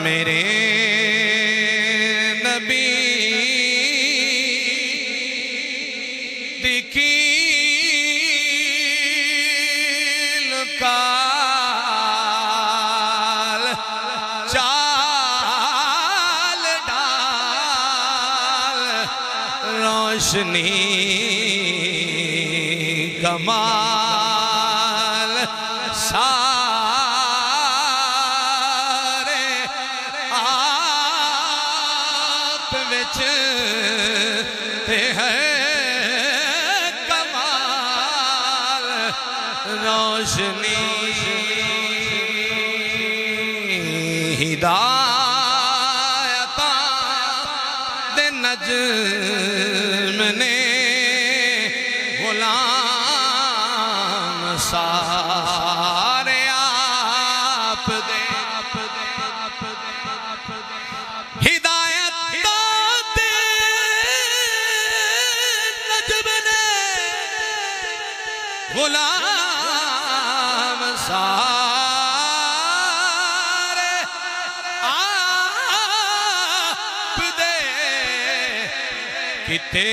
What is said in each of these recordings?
میرے نبی دکیل کال چال ڈال روشنی کمال سارے آپ وچ تے ہے کمال روشنی ہدایتاں دے نجم نے غلام سارے آپ دے ہدایت دے نجم نے غلام سارے آپ دے کتے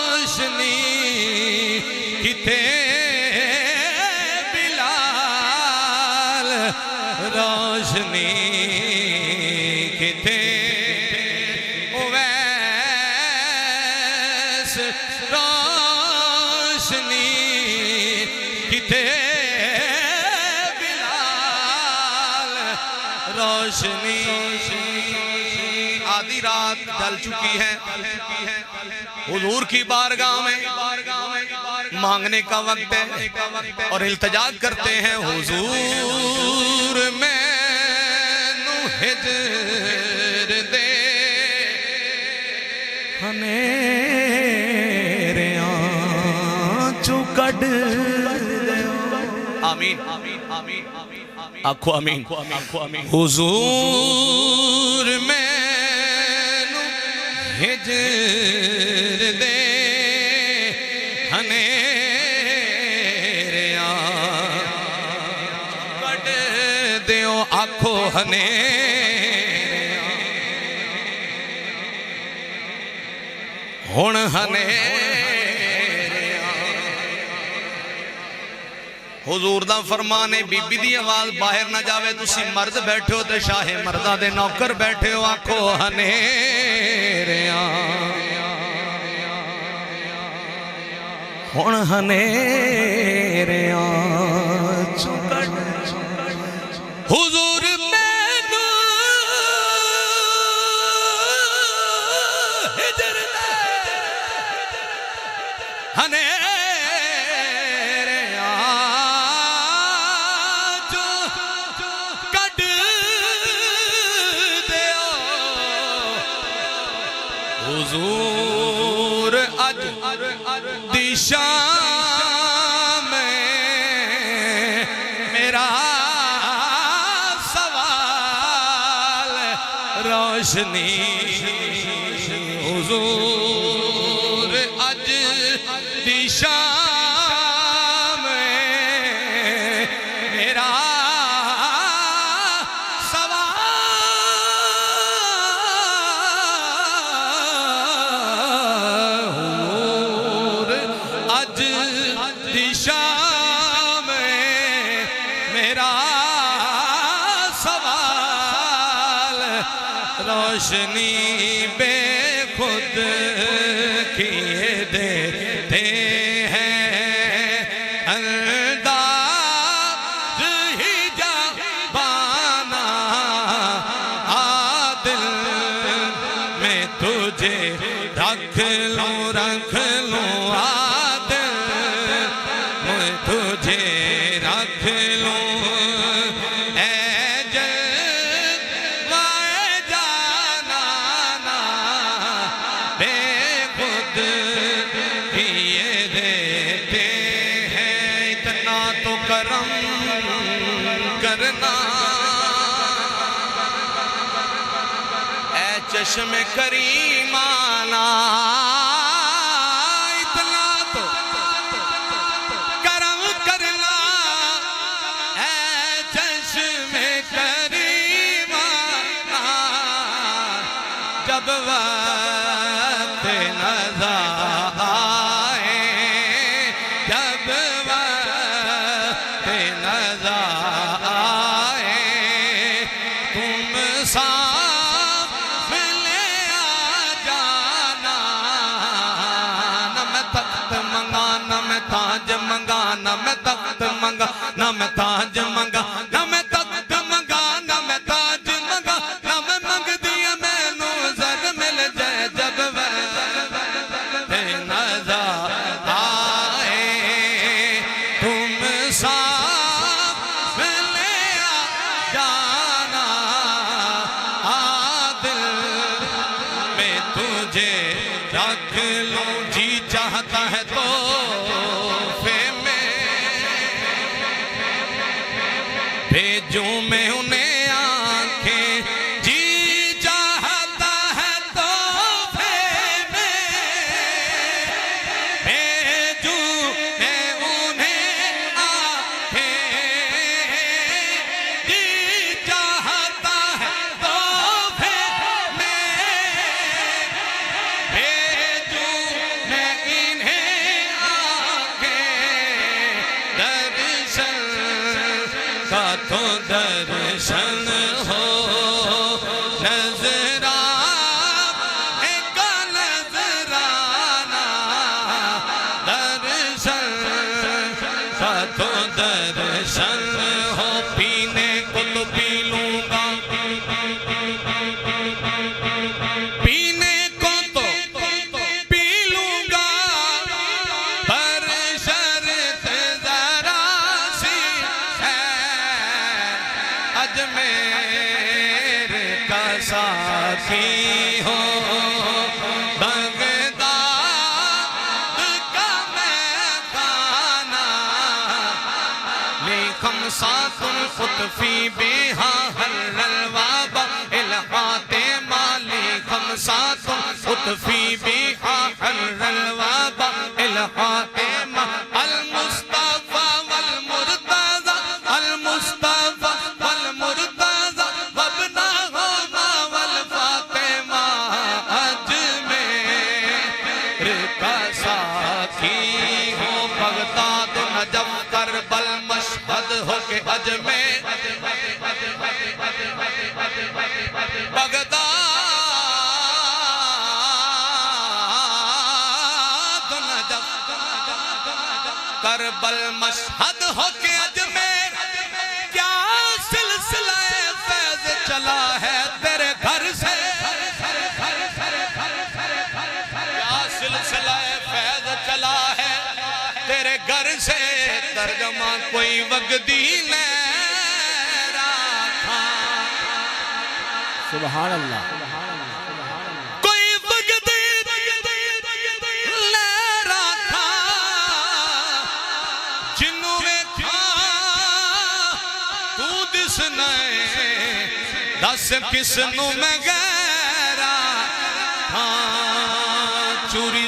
روشنی کتے بلال روشنی کتے اویس روشنی کتے بلال روشنی آدھی رات ڈھل چکی ہے حضور کی بارگاہ میں مانگنے کا وقت ہے اور التجا کرتے ہیں حضور میں نو ہجر دے ہنیریاں چو کڈ آمین آنکھو آمین حضور میں ہجر دے ہنیریاں کٹ دیو آنکھو ہنیریاں ہن ہنیریاں حضور دا فرمانے بی بی دی آواز باہر نہ جاوے تسی مرد بیٹھے ہو تے شاہ مردہ دے نوکر بیٹھے ہو آنکھو ہنیریاں ہن ہنیریاں چکڑ حضور مینو ہجر دے ہنیریاں جو کڈ دیو حضور اج دی شام میں میرا سوال روشنی حضور اج دی شام میں میرا شام میرا سوال روشنی بے خود کیے دیتے ہیں انداز ہی جوانہ عادل میں تجھے رکھ لوں تجھے رکھ لوں اے جلوائے جانانا بے خود کیے دیتے ہیں اتنا تو کرم کرنا اے چشم کریمانہ اتنا تو کرم کرنا جب وقت نظر آئے جب وقت نظر آئے تم ساتھ ملے آ جانا نہ میں تخت منگا نہ میں تاج منگا نہ میں تخت منگا نہ میں تاج منگا نہ میں تخت منگا نہ میں تاج منگا نہ میں منگ دیا میں نو زر مل جائے جب وقت نظر آئے تم ساتھ ملے آ جانا دل میں تجھے رکھ لوں جی چاہتا ہے تو بھیجوں میں انہیں آنکھیں جی چاہتا ہے تحفے میں بھیجوں میں انہیں آنکھیں جی چاہتا ہے تحفے میں بھیجوں میں انہیں آنکھیں درشن کا تو درشن ہو نظرانے کا نظرانہ درشن کا تو درشن ہو پینے کو تو پی لوں گا پینے کو تو پی لوں گا پر شرط ذرا سی ہے اجمیر کا ساقی ہو بغداد کا میں خانہ لی خمسات خطفی بہا حل الوابا الحاتمہ لی خمسات خطفی بہا حل الوابا الحاتمہ المصطفى والمرتضى المصطفى والمرتضى وابنهما والفاطمہ اجمیر کا ساقی ہو بغداد نجف کربل مشہد ہو کے اجمیر بغداد نجف کربل مشہد ہو کے اجمیر کیا سلسلہ فیض چلا ہے تیرے گھر سے کیا سلسلہ فیض چلا ہے تیرے گھر سے ترجمہ کوئی وگدی نے رکھا سبحان اللہ کوئی وگدی لے رکھا جنوں ویکھا تو دس نئے دس کس نو میں گیرا چوری